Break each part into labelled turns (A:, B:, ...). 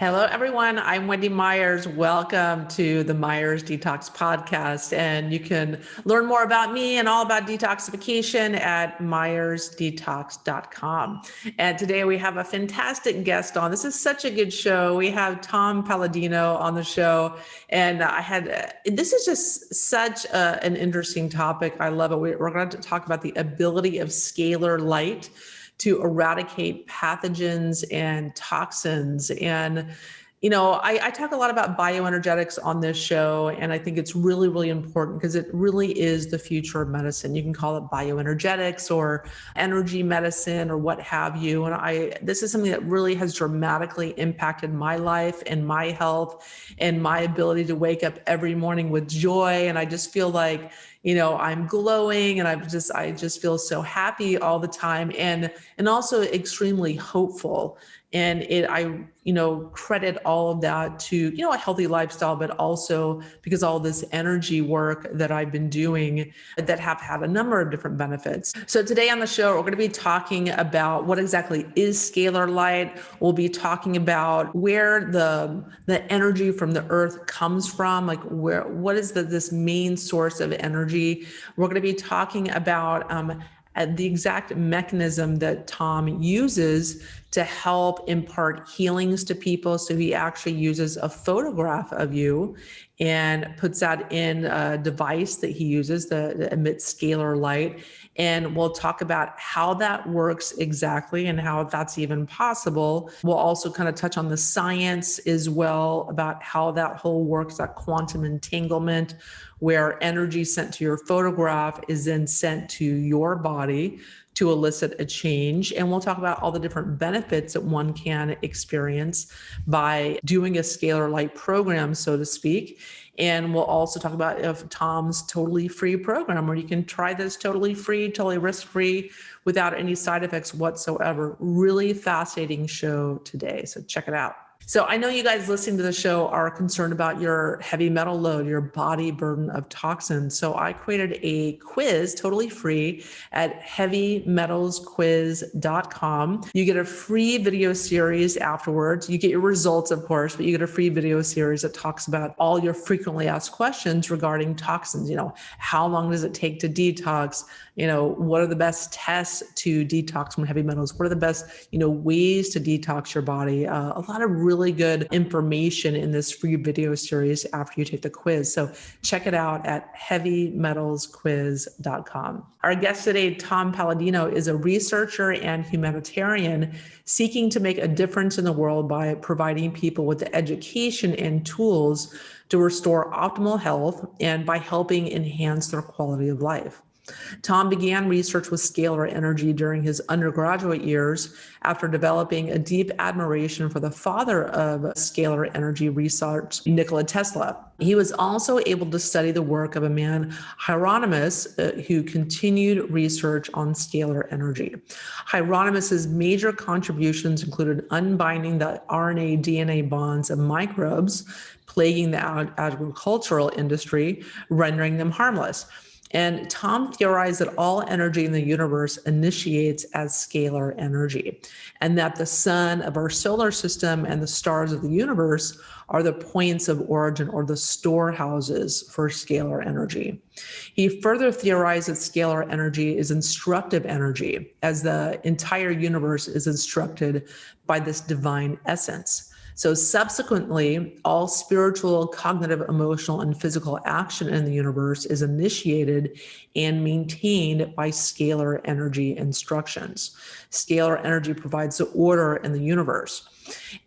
A: Hello, everyone. I'm Wendy Myers. Welcome to the Myers Detox Podcast. And you can learn more about me and all about detoxification at myersdetox.com. And today we have a fantastic guest on. This is such a good show. We have Tom Paladino on the show. And this is just such an interesting topic. I love it. We're going to talk about the ability of scalar light to eradicate pathogens and toxins. And, I talk a lot about bioenergetics on this show, and I think it's really, really important because it really is the future of medicine. You can call it bioenergetics or energy medicine or what have you. And this is something that really has dramatically impacted my life and my health and my ability to wake up every morning with joy. And I just feel like, I'm glowing, and I just feel so happy all the time, and also extremely hopeful. And I credit all of that to, a healthy lifestyle, but also because all this energy work that I've been doing that have had a number of different benefits. So today on the show, we're going to be talking about what exactly is scalar light. We'll be talking about where the energy from the earth comes from, like what is this main source of energy. We're going to be talking about the exact mechanism that Tom uses to help impart healings to people. So he actually uses a photograph of you and puts that in a device that he uses that emits scalar light. And we'll talk about how that works exactly and how that's even possible. We'll also kind of touch on the science as well about how that whole works, that quantum entanglement, where energy sent to your photograph is then sent to your body to elicit a change. And we'll talk about all the different benefits that one can experience by doing a scalar light program, so to speak. And we'll also talk about Tom's totally free program, where you can try this totally free, totally risk-free, without any side effects whatsoever. Really fascinating show today, so check it out. So I know you guys listening to the show are concerned about your heavy metal load, your body burden of toxins. So I created a quiz totally free at heavymetalsquiz.com. You get a free video series afterwards. You get your results, of course, but you get a free video series that talks about all your frequently asked questions regarding toxins. How long does it take to detox? What are the best tests to detox from heavy metals? What are the best, ways to detox your body? A lot of really good information in this free video series after you take the quiz. So check it out at heavymetalsquiz.com. Our guest today, Tom Paladino, is a researcher and humanitarian seeking to make a difference in the world by providing people with the education and tools to restore optimal health and by helping enhance their quality of life. Tom began research with scalar energy during his undergraduate years after developing a deep admiration for the father of scalar energy research, Nikola Tesla. He was also able to study the work of a man, Hieronymus, who continued research on scalar energy. Hieronymus's major contributions included unbinding the RNA-DNA bonds of microbes plaguing the agricultural industry, rendering them harmless. And Tom theorized that all energy in the universe initiates as scalar energy, and that the sun of our solar system and the stars of the universe are the points of origin or the storehouses for scalar energy. He further theorized that scalar energy is instructive energy, as the entire universe is instructed by this divine essence. So subsequently, all spiritual, cognitive, emotional, and physical action in the universe is initiated and maintained by scalar energy instructions. Scalar energy provides the order in the universe.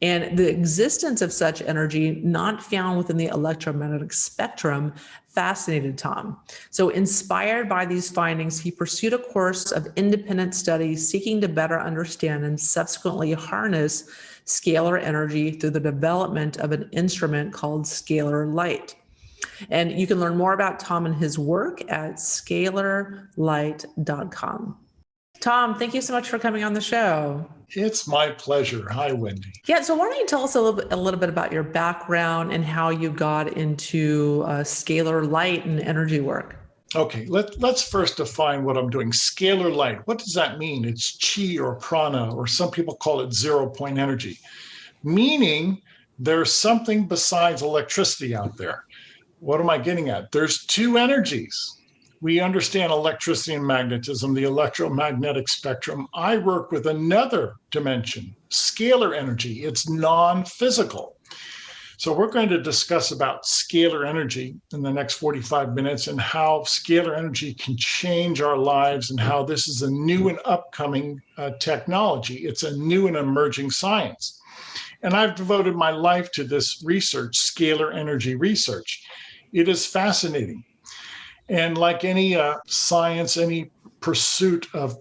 A: And the existence of such energy not found within the electromagnetic spectrum fascinated Tom. So inspired by these findings, he pursued a course of independent study seeking to better understand and subsequently harness scalar energy through the development of an instrument called scalar light. And you can learn more about Tom and his work at scalarlight.com. Tom, thank you so much for coming on the show.
B: It's my pleasure. Hi, Wendy.
A: Yeah, so why don't you tell us a little bit about your background and how you got into scalar light and energy work?
B: Okay, let's first define what I'm doing. Scalar light, what does that mean? It's chi or prana, or some people call it 0 point energy, meaning there's something besides electricity out there. What am I getting at? There's two energies. We understand electricity and magnetism, the electromagnetic spectrum. I work with another dimension, scalar energy. It's non-physical. So we're going to discuss about scalar energy in the next 45 minutes and how scalar energy can change our lives and how this is a new and upcoming technology. It's a new and emerging science. And I've devoted my life to this research, scalar energy research. It is fascinating. And like any science, any pursuit of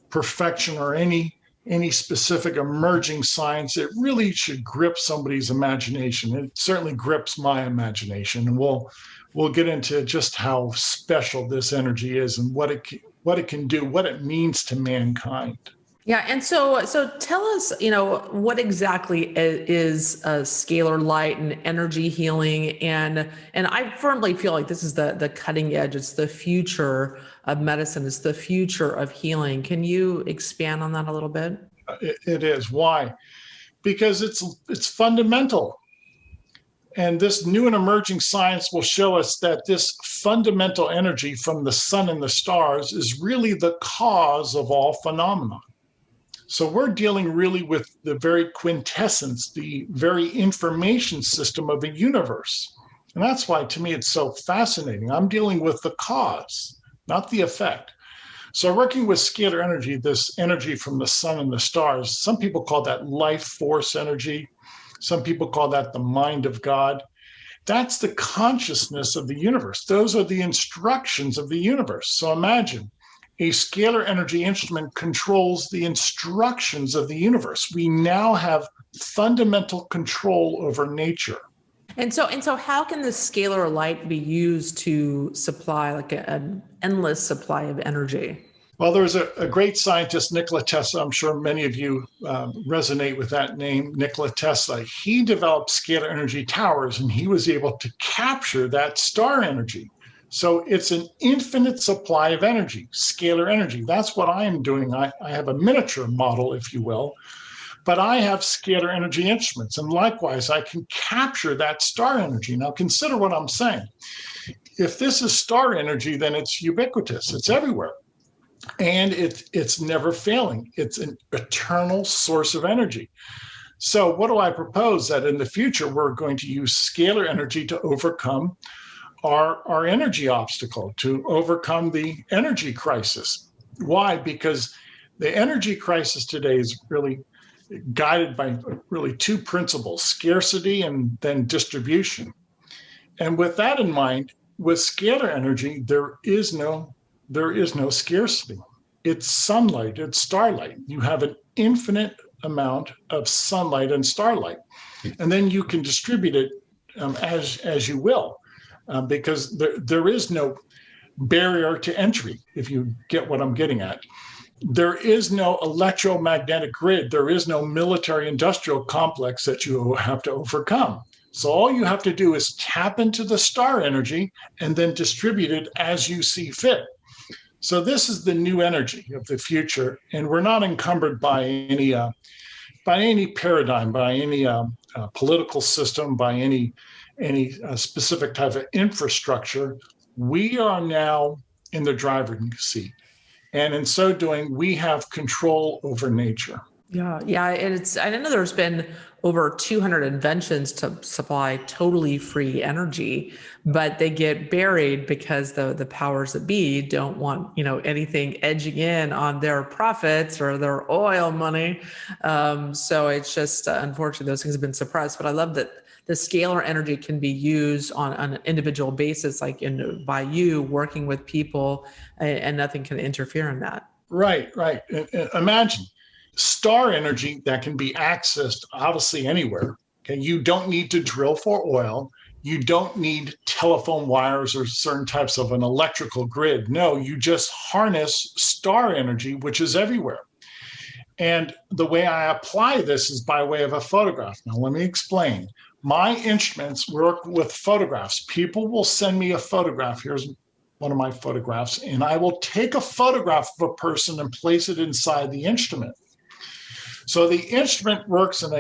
B: perfection or any specific emerging science, it really should grip somebody's imagination. It certainly grips my imagination. And we'll get into just how special this energy is and what it can do, what it means to mankind.
A: Yeah, and so tell us, what exactly is scalar light and energy healing, and I firmly feel like this is the cutting edge. It's the future of medicine. It's the future of healing. Can you expand on that a little bit?
B: It is. Why? Because it's fundamental. And this new and emerging science will show us that this fundamental energy from the sun and the stars is really the cause of all phenomena. So we're dealing really with the very quintessence, the very information system of the universe. And that's why, to me, it's so fascinating. I'm dealing with the cause, not the effect. So working with scalar energy, this energy from the sun and the stars, some people call that life force energy. Some people call that the mind of God. That's the consciousness of the universe. Those are the instructions of the universe. So imagine, a scalar energy instrument controls the instructions of the universe. We now have fundamental control over nature.
A: And so how can the scalar light be used to supply like an endless supply of energy?
B: Well, there's a great scientist, Nikola Tesla. I'm sure many of you resonate with that name, Nikola Tesla. He developed scalar energy towers, and he was able to capture that star energy. So it's an infinite supply of energy, scalar energy. That's what I am doing. I have a miniature model, if you will, but I have scalar energy instruments. And likewise, I can capture that star energy. Now, consider what I'm saying. If this is star energy, then it's ubiquitous. It's everywhere. And it's never failing. It's an eternal source of energy. So what do I propose? That in the future, we're going to use scalar energy to overcome our energy obstacle, to overcome the energy crisis. Why? Because the energy crisis today is really guided by really two principles, scarcity and then distribution. And with that in mind, with scalar energy, there is no scarcity. It's sunlight, it's starlight. You have an infinite amount of sunlight and starlight. And then you can distribute it as you will. Because there is no barrier to entry, if you get what I'm getting at. There is no electromagnetic grid. There is no military industrial complex that you have to overcome. So all you have to do is tap into the star energy and then distribute it as you see fit. So this is the new energy of the future, and we're not encumbered by any paradigm, by any political system, by any specific type of infrastructure. We are now in the driver's seat. And in so doing, we have control over nature.
A: Yeah. And I know there's been over 200 inventions to supply totally free energy, but they get buried because the powers that be don't want, anything edging in on their profits or their oil money. So it's just, unfortunately, those things have been suppressed. But I love that the scalar energy can be used on an individual basis, like by you working with people, and nothing can interfere in that.
B: Right. And imagine star energy that can be accessed obviously anywhere. Okay, you don't need to drill for oil. You don't need telephone wires or certain types of an electrical grid. No, you just harness star energy, which is everywhere. And the way I apply this is by way of a photograph. Now, let me explain. My instruments work with photographs. People will send me a photograph. Here's one of my photographs, and I will take a photograph of a person and place it inside the instrument. So the instrument works in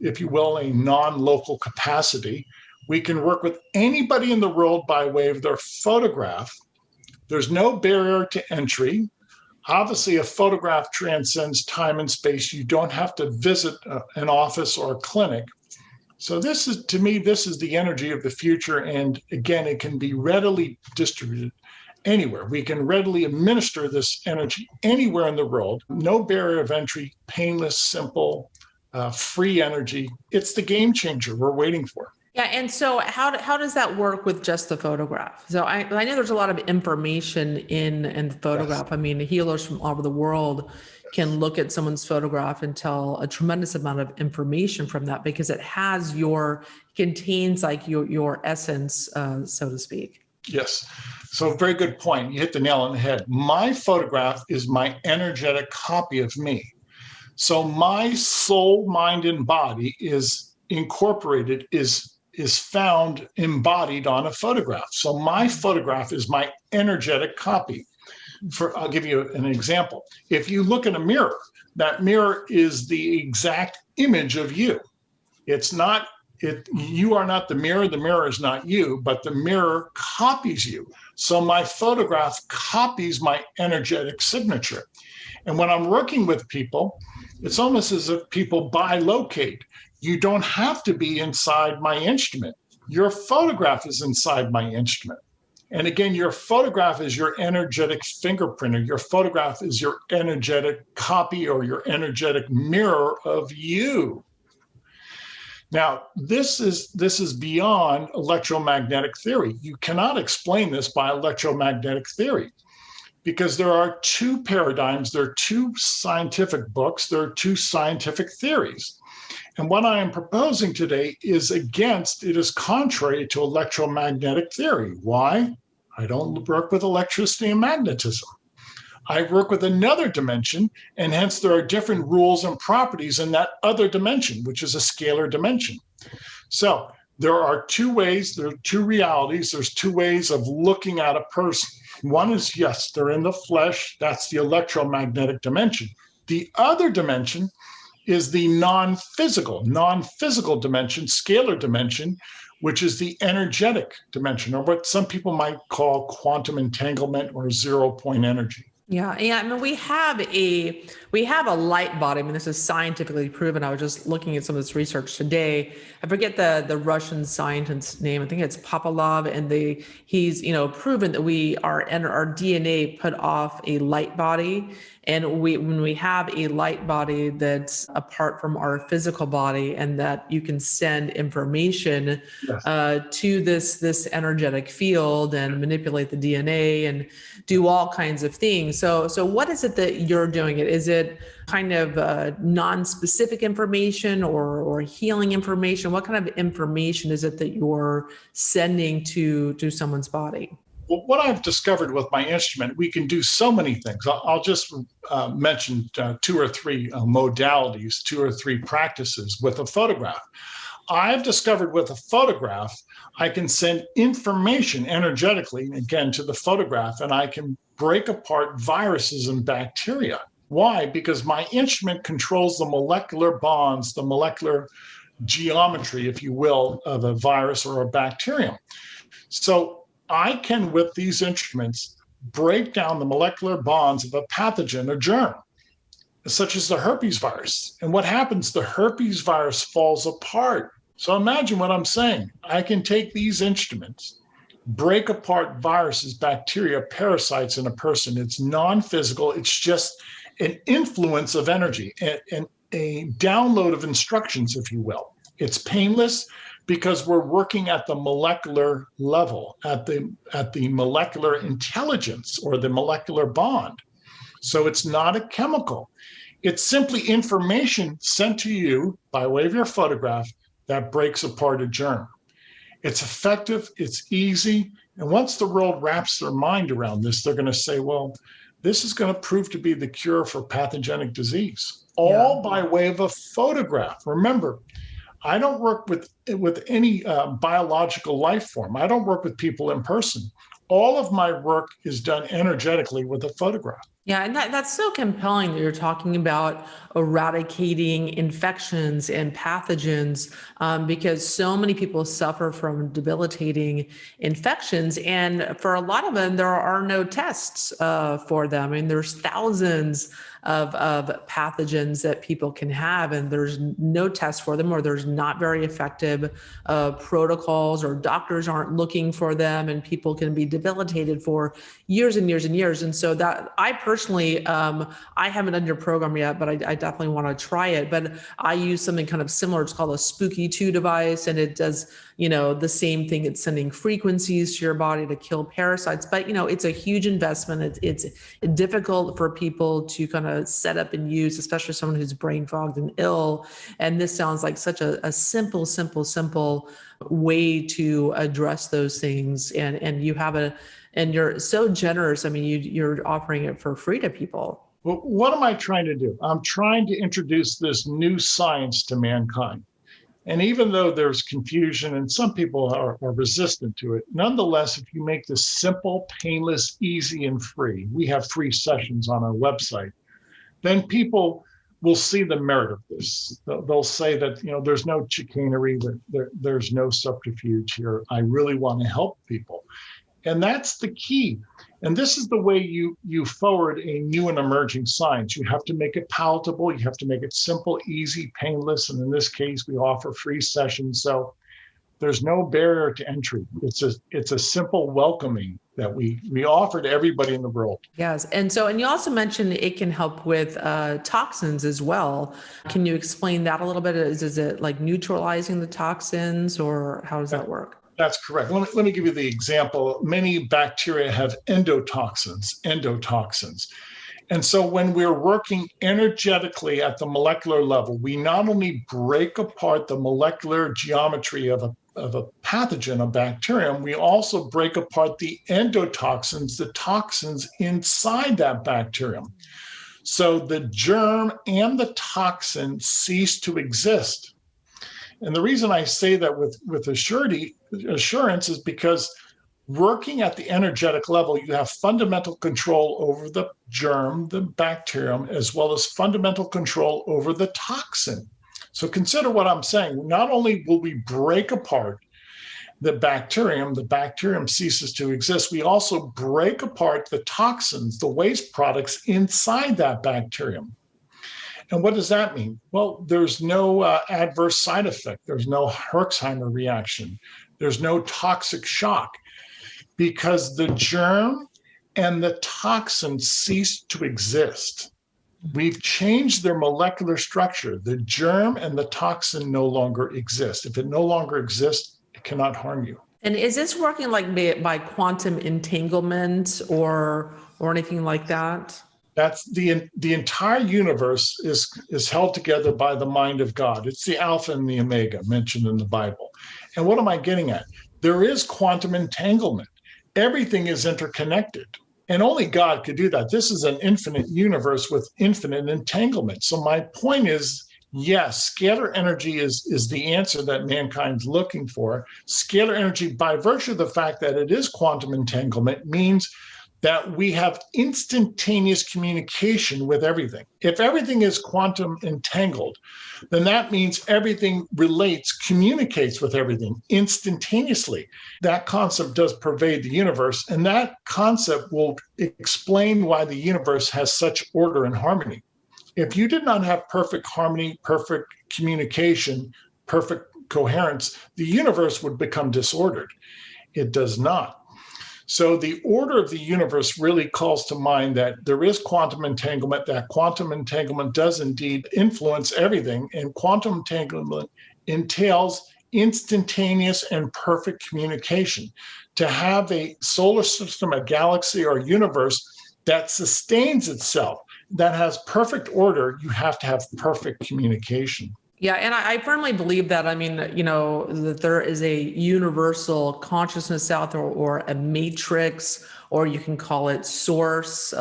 B: if you will, a non-local capacity. We can work with anybody in the world by way of their photograph. There's no barrier to entry. Obviously, a photograph transcends time and space. You don't have to visit an office or a clinic. So this is, to me, this is the energy of the future. And again, it can be readily distributed anywhere. We can readily administer this energy anywhere in the world. No barrier of entry, painless, simple, free energy. It's the game changer we're waiting for.
A: Yeah, and so how does that work with just the photograph? So I know there's a lot of information in the photograph. Yes. I mean, healers from all over the world can look at someone's photograph and tell a tremendous amount of information from that, because it contains like your essence, so to speak.
B: Yes. So very good point. You hit the nail on the head. My photograph is my energetic copy of me. So my soul, mind, and body is incorporated, is found embodied on a photograph. So my photograph is my energetic copy. I'll give you an example. If you look in a mirror, that mirror is the exact image of you. You are not the mirror is not you, but the mirror copies you. So my photograph copies my energetic signature. And when I'm working with people, it's almost as if people bilocate. You don't have to be inside my instrument. Your photograph is inside my instrument. And again, your photograph is your energetic fingerprint. Your photograph is your energetic copy or your energetic mirror of you. Now, this is beyond electromagnetic theory. You cannot explain this by electromagnetic theory, because there are two paradigms, there are two scientific books, there are two scientific theories. And what I am proposing today is contrary to electromagnetic theory. Why? I don't work with electricity and magnetism. I work with another dimension, and hence there are different rules and properties in that other dimension, which is a scalar dimension. So there are two ways, there are two realities, there's two ways of looking at a person. One is, yes, they're in the flesh, that's the electromagnetic dimension. The other dimension is the non-physical dimension, scalar dimension, which is the energetic dimension, or what some people might call quantum entanglement or 0-point energy.
A: Yeah. I mean, we have a light body. I mean, this is scientifically proven. I was just looking at some of this research today. I forget the Russian scientist's name. I think it's Popolov, and he's proven that our DNA put off a light body, and when we have a light body that's apart from our physical body, and that you can send information to this energetic field and manipulate the DNA and do all kinds of things. So what is it that you're doing? Is it kind of non-specific information or healing information? What kind of information is it that you're sending to someone's body?
B: Well, what I've discovered with my instrument, we can do so many things. I'll just mention two or three modalities, two or three practices with a photograph. I've discovered with a photograph, I can send information energetically, again, to the photograph, and I can break apart viruses and bacteria. Why? Because my instrument controls the molecular bonds, the molecular geometry, if you will, of a virus or a bacterium. So I can, with these instruments, break down the molecular bonds of a pathogen, a germ, such as the herpes virus. And what happens? The herpes virus falls apart. So imagine what I'm saying. I can take these instruments, break apart viruses, bacteria, parasites in a person. It's non-physical. It's just an influence of energy, and a download of instructions, if you will. It's painless, because we're working at the molecular level, at the molecular intelligence or the molecular bond. So it's not a chemical. It's simply information sent to you by way of your photograph that breaks apart a germ. It's effective, it's easy, and once the world wraps their mind around this, they're going to say, well, this is going to prove to be the cure for pathogenic disease, all by way of a photograph. Remember, I don't work with any biological life form. I don't work with people in person. All of my work is done energetically with a photograph.
A: Yeah, and that's so compelling that you're talking about eradicating infections and pathogens, because so many people suffer from debilitating infections. And for a lot of them, there are no tests for them. I mean, there's thousands of pathogens that people can have, and there's no test for them, or there's not very effective protocols, or doctors aren't looking for them, and people can be debilitated for years and years and years. And so that I personally, I haven't done your program yet, but I definitely want to try it. But I use something kind of similar. It's called a Spooky 2 device, and it does, the same thing. It's sending frequencies to your body to kill parasites. But, it's a huge investment. It's difficult for people to kind of set up and use, especially someone who's brain fogged and ill. And this sounds like such a simple way to address those things. And you have and you're so generous. I mean, you're offering it for free to people.
B: Well, what am I trying to do? I'm trying to introduce this new science to mankind. And even though there's confusion and some people are resistant to it, nonetheless, if you make this simple, painless, easy, and free, we have free sessions on our website, then people will see the merit of this. They'll say that, there's no chicanery, that there's no subterfuge here. I really want to help people. And that's the key. And this is the way you forward a new and emerging science. You have to make it palatable. You have to make it simple, easy, painless. And in this case, we offer free sessions. So there's no barrier to entry. It's a simple welcoming that we offer to everybody in the world.
A: Yes. And you also mentioned it can help with toxins as well. Can you explain that a little bit? Is it like neutralizing the toxins, or how does that work?
B: That's correct. Let me give you the example. Many bacteria have endotoxins. And so when we're working energetically at the molecular level, we not only break apart the molecular geometry of a pathogen, a bacterium, we also break apart the endotoxins, the toxins inside that bacterium. So the germ and the toxin cease to exist. And the reason I say that with assurance is because working at the energetic level, you have fundamental control over the germ, the bacterium, as well as fundamental control over the toxin. So consider what I'm saying. Not only will we break apart the bacterium ceases to exist, we also break apart the toxins, the waste products inside that bacterium. And what does that mean? Well, there's no adverse side effect. There's no Herxheimer reaction. There's no toxic shock, because the germ and the toxin cease to exist. We've changed their molecular structure. The germ and the toxin no longer exist. If it no longer exists, it cannot harm you.
A: And is this working like by quantum entanglement or anything like that?
B: That's the entire universe is held together by the mind of God. It's the Alpha and the Omega mentioned in the Bible. And what am I getting at? There is quantum entanglement. Everything is interconnected. And only God could do that. This is an infinite universe with infinite entanglement. So my point is, yes, scalar energy is the answer that mankind's looking for. Scalar energy, by virtue of the fact that it is quantum entanglement, means that we have instantaneous communication with everything. If everything is quantum entangled, then that means everything communicates with everything instantaneously. That concept does pervade the universe, and that concept will explain why the universe has such order and harmony. If you did not have perfect harmony, perfect communication, perfect coherence, the universe would become disordered. It does not. So the order of the universe really calls to mind that there is quantum entanglement, that quantum entanglement does indeed influence everything, and quantum entanglement entails instantaneous and perfect communication. To have a solar system, a galaxy, or a universe that sustains itself, that has perfect order, you have to have perfect communication.
A: Yeah, and I firmly believe that. I mean, that there is a universal consciousness out there, or a matrix, or you can call it source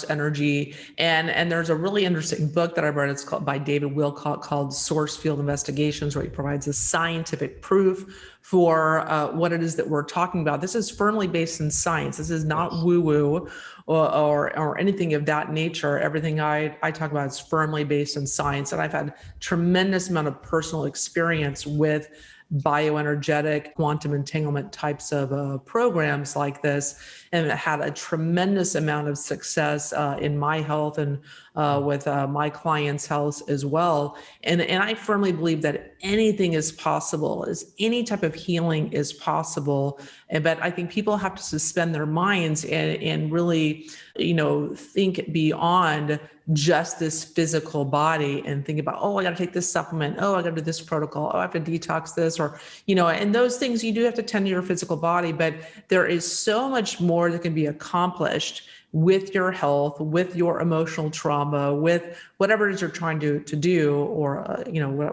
A: energy. And there's a really interesting book that I read. It's called by David Wilcock, called Source Field Investigations, where he provides a scientific proof for what it is that we're talking about. This is firmly based in science. This is not woo-woo or anything of that nature. Everything I talk about is firmly based in science. And I've had tremendous amount of personal experience with bioenergetic quantum entanglement types of programs like this, and it had a tremendous amount of success in my health and with my clients' health as well. And I firmly believe that anything is possible, is any type of healing is possible. But I think people have to suspend their minds and really, think beyond just this physical body and think about, oh, I got to take this supplement. Oh, I got to do this protocol. Oh, I have to detox this, or, and those things you do have to tend to your physical body, but there is so much more that can be accomplished with your health, with your emotional trauma, with whatever it is you're trying to do, or,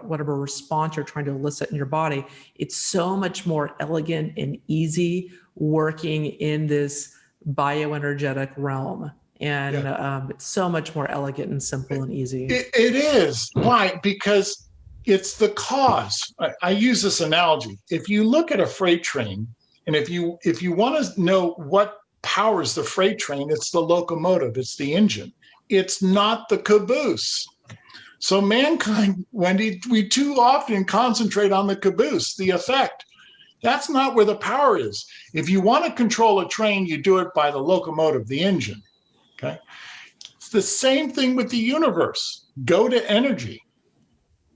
A: whatever response you're trying to elicit in your body. It's so much more elegant and easy working in this bioenergetic realm. And it's so much more elegant and simple and easy.
B: It is. Why? Because it's the cause. I use this analogy. If you look at a freight train, and if you want to know what powers the freight train, it's the locomotive, it's the engine. It's not the caboose. So mankind, Wendy, we too often concentrate on the caboose, the effect. That's not where the power is. If you want to control a train, you do it by the locomotive, the engine. Okay. It's the same thing with the universe. Go to energy.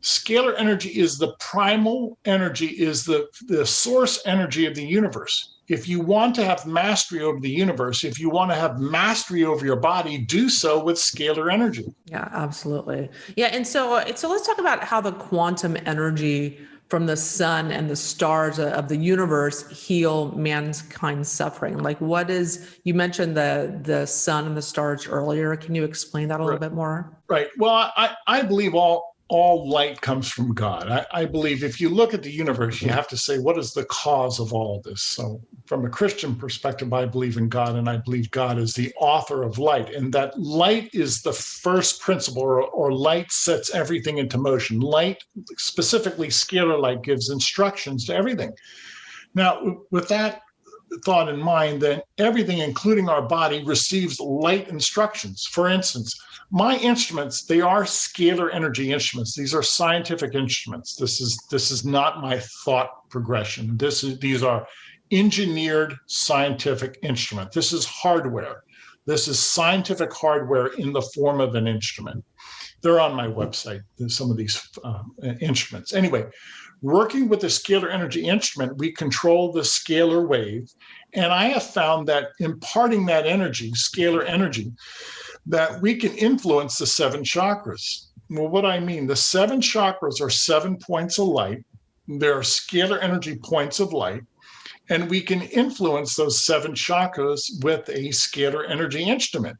B: Scalar energy is the primal energy, is the source energy of the universe. If you want to have mastery over the universe, if you want to have mastery over your body, do so with scalar energy.
A: Yeah, absolutely. Yeah. And so let's talk about how the quantum energy from the sun and the stars of the universe heal mankind's suffering. Like, you mentioned the sun and the stars earlier. Can you explain that a little bit more?
B: Right. Well, I believe all light comes from God. I believe if you look at the universe, you have to say, what is the cause of all this? So from a Christian perspective, I believe in God, and I believe God is the author of light, and that light is the first principle, or light sets everything into motion. Light, specifically scalar light, gives instructions to everything. Now, with that thought in mind, then everything, including our body, receives light instructions. For instance, my instruments, they are scalar energy instruments. These are scientific instruments. This is not my thought progression. These are engineered scientific instruments. This is hardware. This is scientific hardware in the form of an instrument. They're on my website, some of these instruments. Anyway, working with the scalar energy instrument, we control the scalar wave. And I have found that imparting that energy, scalar energy, that we can influence the 7 chakras. Well, what I mean, the 7 chakras are 7 points of light. They're scalar energy points of light. And we can influence those 7 chakras with a scalar energy instrument.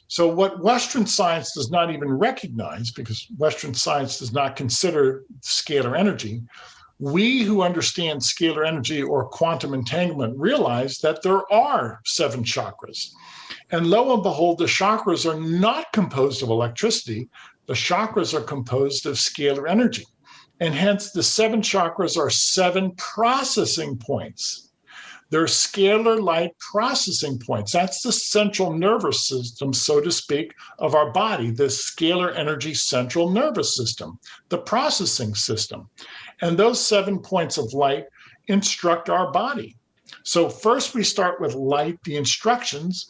B: So what Western science does not even recognize, because Western science does not consider scalar energy, we who understand scalar energy or quantum entanglement realize that there are 7 chakras. And lo and behold, the chakras are not composed of electricity. The chakras are composed of scalar energy. And hence the 7 chakras are 7 processing points. They're scalar light processing points. That's the central nervous system, so to speak, of our body, the scalar energy central nervous system, the processing system. And those 7 points of light instruct our body. So first we start with light, the instructions,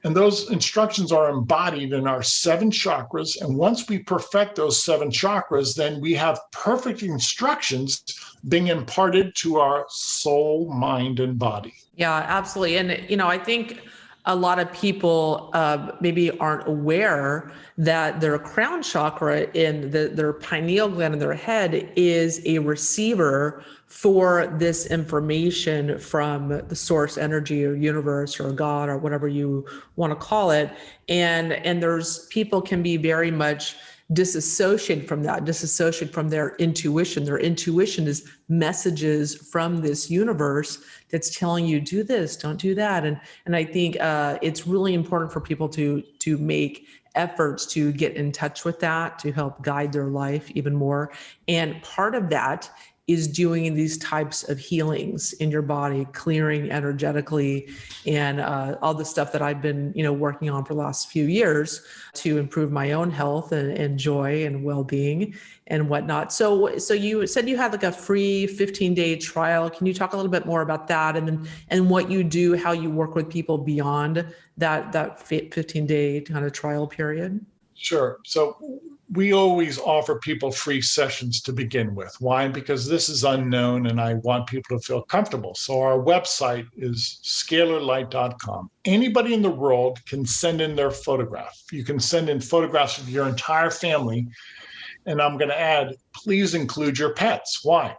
B: and those instructions are embodied in our 7 chakras. And once we perfect those 7 chakras, then we have perfect instructions being imparted to our soul, mind, and body.
A: Yeah, absolutely. And, I think a lot of people maybe aren't aware that their crown chakra in their pineal gland in their head is a receiver for this information from the source energy or universe or God or whatever you want to call it. And there's people can be very much disassociated from that, disassociated from their intuition. Their intuition is messages from this universe that's telling you, do this, don't do that. And I think it's really important for people to make efforts to get in touch with that, to help guide their life even more. And part of that is doing these types of healings in your body, clearing energetically, and all the stuff that I've been, working on for the last few years to improve my own health and joy and well-being and whatnot. So you said you had like a free 15-day trial. Can you talk a little bit more about that, and what you do, how you work with people beyond that 15-day kind of trial period?
B: Sure. So we always offer people free sessions to begin with. Why? Because this is unknown and I want people to feel comfortable. So our website is scalarlight.com. Anybody in the world can send in their photograph. You can send in photographs of your entire family. And I'm going to add, please include your pets. Why?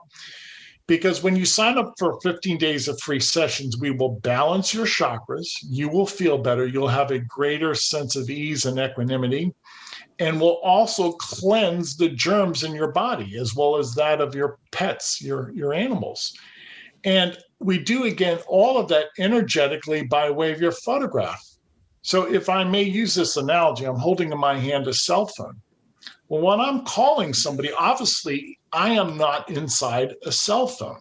B: Because when you sign up for 15 days of free sessions, we will balance your chakras. You will feel better. You'll have a greater sense of ease and equanimity. And will also cleanse the germs in your body, as well as that of your pets, your animals. And we do, again, all of that energetically by way of your photograph. So if I may use this analogy, I'm holding in my hand a cell phone. Well, when I'm calling somebody, obviously, I am not inside a cell phone.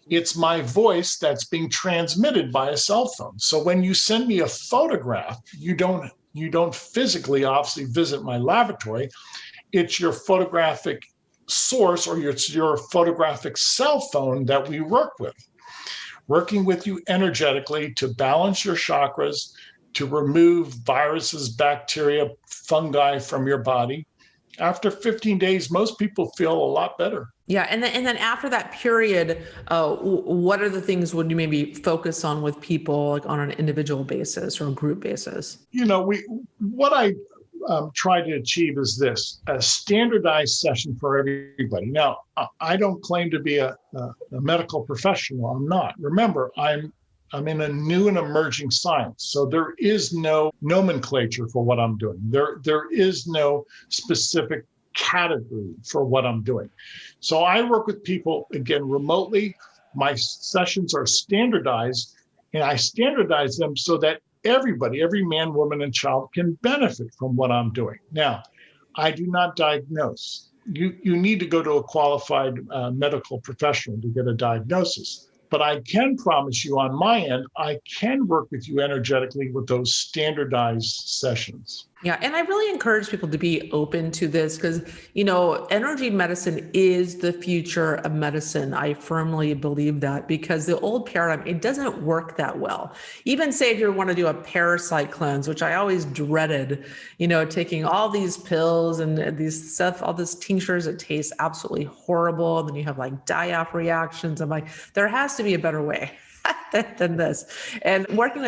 B: It's my voice that's being transmitted by a cell phone. So when you send me a photograph, you don't physically, obviously, visit my laboratory. It's your photographic source, or it's your photographic cell phone that we work with. Working with you energetically to balance your chakras, to remove viruses, bacteria, fungi from your body. After 15 days, most people feel a lot better.
A: Yeah, and then after that period, what are the things would you maybe focus on with people, like on an individual basis or a group basis?
B: What I try to achieve is this: a standardized session for everybody. Now, I don't claim to be a medical professional. I'm not. Remember, I'm in a new and emerging science. So there is no nomenclature for what I'm doing. There is no specific category for what I'm doing. So I work with people, again, remotely. My sessions are standardized, and I standardize them so that everybody, every man, woman, and child can benefit from what I'm doing. Now, I do not diagnose. You need to go to a qualified medical professional to get a diagnosis. But I can promise you on my end, I can work with you energetically with those standardized sessions.
A: Yeah. And I really encourage people to be open to this because, energy medicine is the future of medicine. I firmly believe that because the old paradigm, it doesn't work that well. Even say if you want to do a parasite cleanse, which I always dreaded, taking all these pills and these stuff, all these tinctures that taste absolutely horrible. And then you have like die-off reactions. I'm like, there has to be a better way than this. And working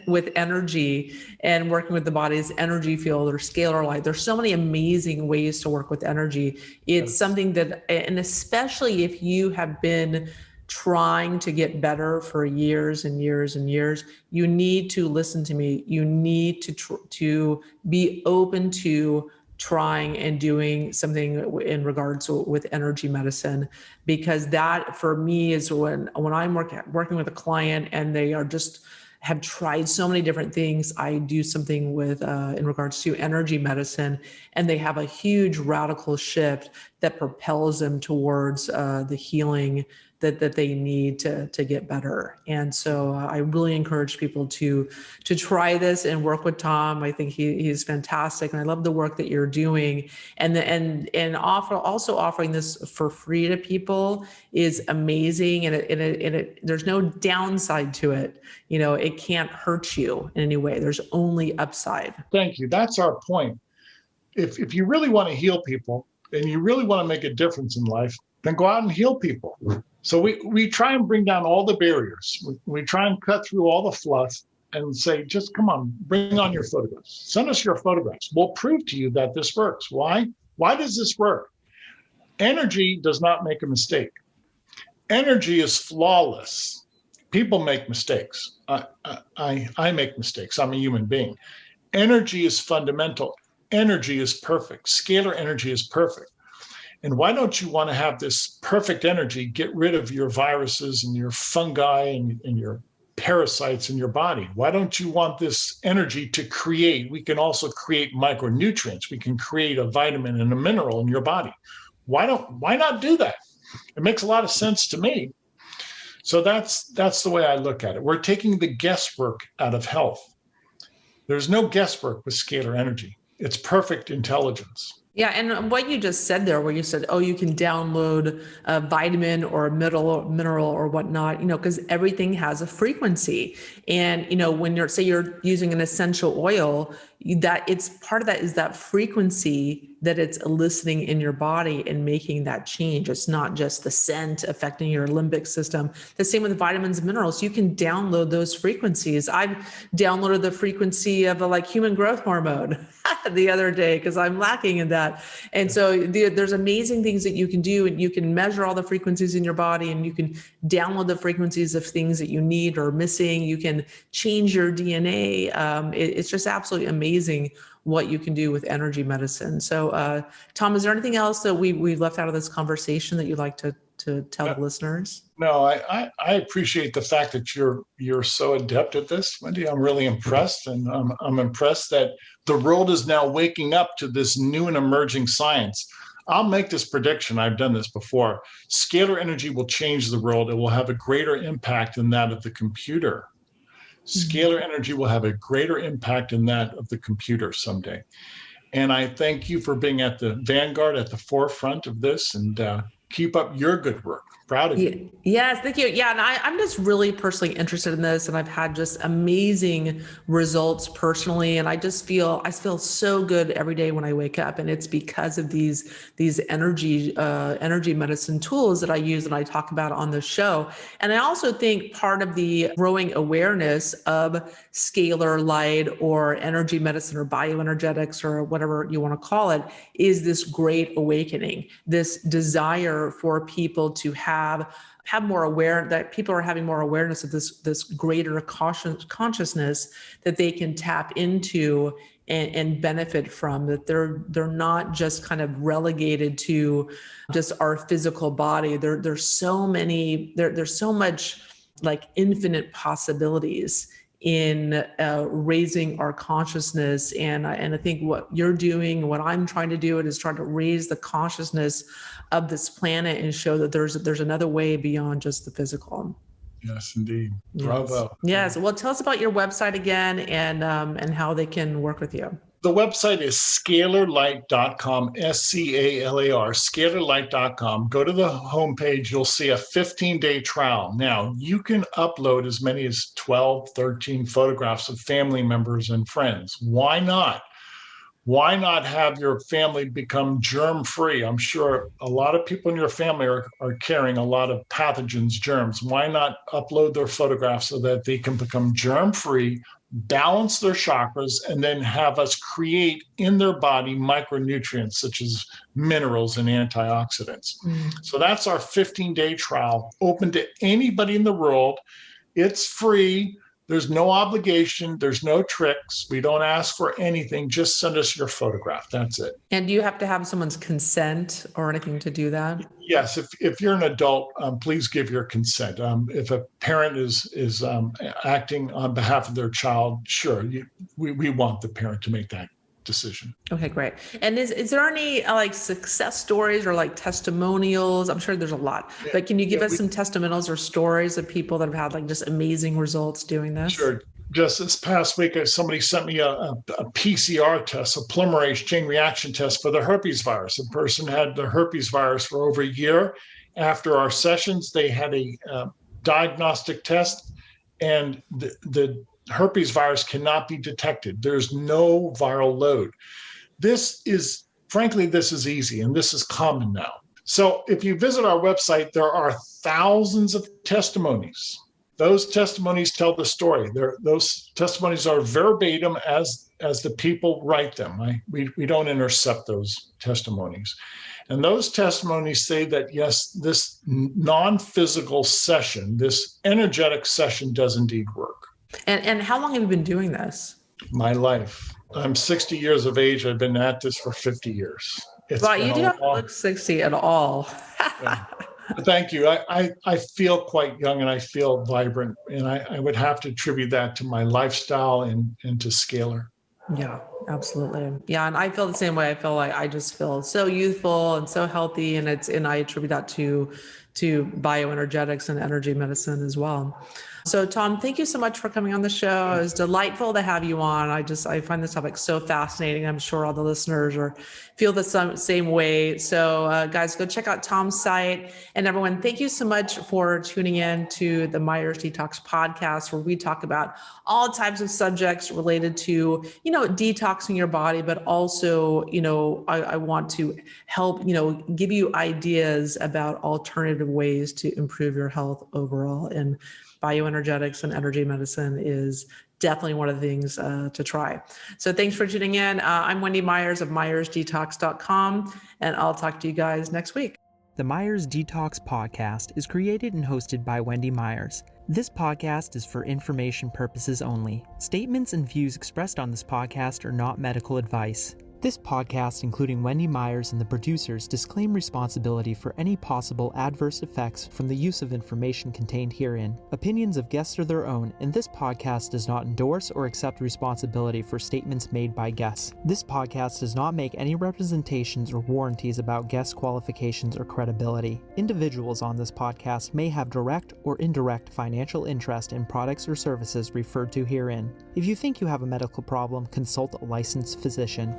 A: with energy and working with the body's energy field or scalar light, there's so many amazing ways to work with energy. It's something that, and especially if you have been trying to get better for years and years and years, you need to listen to me. You need to be open to trying and doing something in regards to with energy medicine, because that for me is when I'm working with a client and they are just have tried so many different things. I do something with in regards to energy medicine, and they have a huge radical shift that propels them towards the healing that they need to get better. And so I really encourage people to try this and work with Tom. I think he's fantastic, and I love the work that you're doing. And also offering this for free to people is amazing. And there's no downside to it. It can't hurt you in any way. There's only upside.
B: Thank you. That's our point. If you really want to heal people and you really want to make a difference in life, then go out and heal people. So we try and bring down all the barriers. We try and cut through all the fluff and say, just come on, bring on your photographs. Send us your photographs. We'll prove to you that this works. Why? Why does this work? Energy does not make a mistake. Energy is flawless. People make mistakes. I make mistakes. I'm a human being. Energy is fundamental. Energy is perfect. Scalar energy is perfect. And why don't you want to have this perfect energy, get rid of your viruses and your fungi and your parasites in your body? Why don't you want this energy to create? We can also create micronutrients. We can create a vitamin and a mineral in your body. Why not do that? It makes a lot of sense to me. So that's the way I look at it. We're taking the guesswork out of health. There's no guesswork with scalar energy. It's perfect intelligence.
A: Yeah, and what you just said there, where you said, "Oh, you can download a vitamin or a mineral or whatnot," because everything has a frequency, and when you're using an essential oil, that it's part of that is that frequency that it's eliciting in your body and making that change. It's not just the scent affecting your limbic system. The same with vitamins and minerals. You can download those frequencies. I've downloaded the frequency of a human growth hormone the other day because I'm lacking in that. And so there's amazing things that you can do, and you can measure all the frequencies in your body, and you can download the frequencies of things that you need or missing. You can change your DNA. It's just absolutely amazing what you can do with energy medicine. So, Tom, is there anything else that we left out of this conversation that you'd like to tell the listeners?
B: No, I appreciate the fact that you're so adept at this, Wendy. I'm really impressed, and I'm impressed that the world is now waking up to this new and emerging science. I'll make this prediction. I've done this before. Scalar energy will change the world. It will have a greater impact than that of the computer. Scalar energy will have a greater impact than that of the computer someday. And I thank you for being at the vanguard, at the forefront of this, and keep up your good work. Proud of you.
A: Yes, thank you. Yeah, and I'm just really personally interested in this, and I've had just amazing results personally, and I feel so good every day when I wake up, and it's because of these energy medicine tools that I use and I talk about on the show. And I also think part of the growing awareness of scalar light or energy medicine or bioenergetics or whatever you want to call it is this great awakening, this desire for people to have more aware, that people are having more awareness of this greater consciousness that they can tap into and benefit from, that they're not just kind of relegated to just our physical body. There's so much infinite possibilities in raising our consciousness. And I think what you're doing, what I'm trying to do, is trying to raise the consciousness of this planet and show that there's another way beyond just the physical.
B: Yes, indeed.
A: Yes.
B: Bravo.
A: Yes. Well, tell us about your website again and how they can work with you.
B: The website is scalarlight.com, SCALAR, scalarlight.com. Go to the homepage. You'll see a 15-day trial. Now, you can upload as many as 12, 13 photographs of family members and friends. Why not? Why not have your family become germ-free? I'm sure a lot of people in your family are carrying a lot of pathogens, germs. Why not upload their photographs so that they can become germ-free, balance their chakras, and then have us create in their body micronutrients such as minerals and antioxidants. So that's our 15-day trial, open to anybody in the world. It's free. There's no obligation. There's no tricks. We don't ask for anything. Just send us your photograph. That's it.
A: And do you have to have someone's consent or anything to do that?
B: Yes. If you're an adult, please give your consent. If a parent is acting on behalf of their child, sure, we want the parent to make that decision.
A: Okay, great. And is there any success stories or testimonials? I'm sure there's a lot, but can you give us some testimonials or stories of people that have had just amazing results doing this?
B: Sure. Just this past week, somebody sent me a PCR test, a polymerase chain reaction test for the herpes virus. A person had the herpes virus for over a year. After our sessions, they had a diagnostic test, and the herpes virus cannot be detected. There's no viral load. This is easy, and this is common now. So if you visit our website, there are thousands of testimonies. Those testimonies tell the story. Those testimonies are verbatim as the people write them. We don't intercept those testimonies. And those testimonies say that, yes, this non-physical session, this energetic session does indeed work.
A: And how long have you been doing this?
B: My life. I'm 60 years of age. I've been at this for 50 years.
A: Well, you do not look 60 at all.
B: Yeah. Thank you. I feel quite young and I feel vibrant. And I would have to attribute that to my lifestyle and to Scalar.
A: Yeah. Absolutely. Yeah. And I feel the same way. I feel like I just feel so youthful and so healthy. And I attribute that to bioenergetics and energy medicine as well. So Tom, thank you so much for coming on the show. It was delightful to have you on. I find this topic so fascinating. I'm sure all the listeners feel the same way. So guys, go check out Tom's site. And everyone, thank you so much for tuning in to the Myers Detox podcast, where we talk about all types of subjects related to, detoxing your body, but also, I want to help, give you ideas about alternative ways to improve your health overall. And bioenergetics and energy medicine is definitely one of the things to try. So thanks for tuning in. I'm Wendy Myers of myersdetox.com, and I'll talk to you guys next week.
C: The Myers Detox podcast is created and hosted by Wendy Myers. This podcast is for information purposes only. Statements and views expressed on this podcast are not medical advice. This podcast, including Wendy Myers and the producers, disclaim responsibility for any possible adverse effects from the use of information contained herein. Opinions of guests are their own, and this podcast does not endorse or accept responsibility for statements made by guests. This podcast does not make any representations or warranties about guest qualifications or credibility. Individuals on this podcast may have direct or indirect financial interest in products or services referred to herein. If you think you have a medical problem, consult a licensed physician.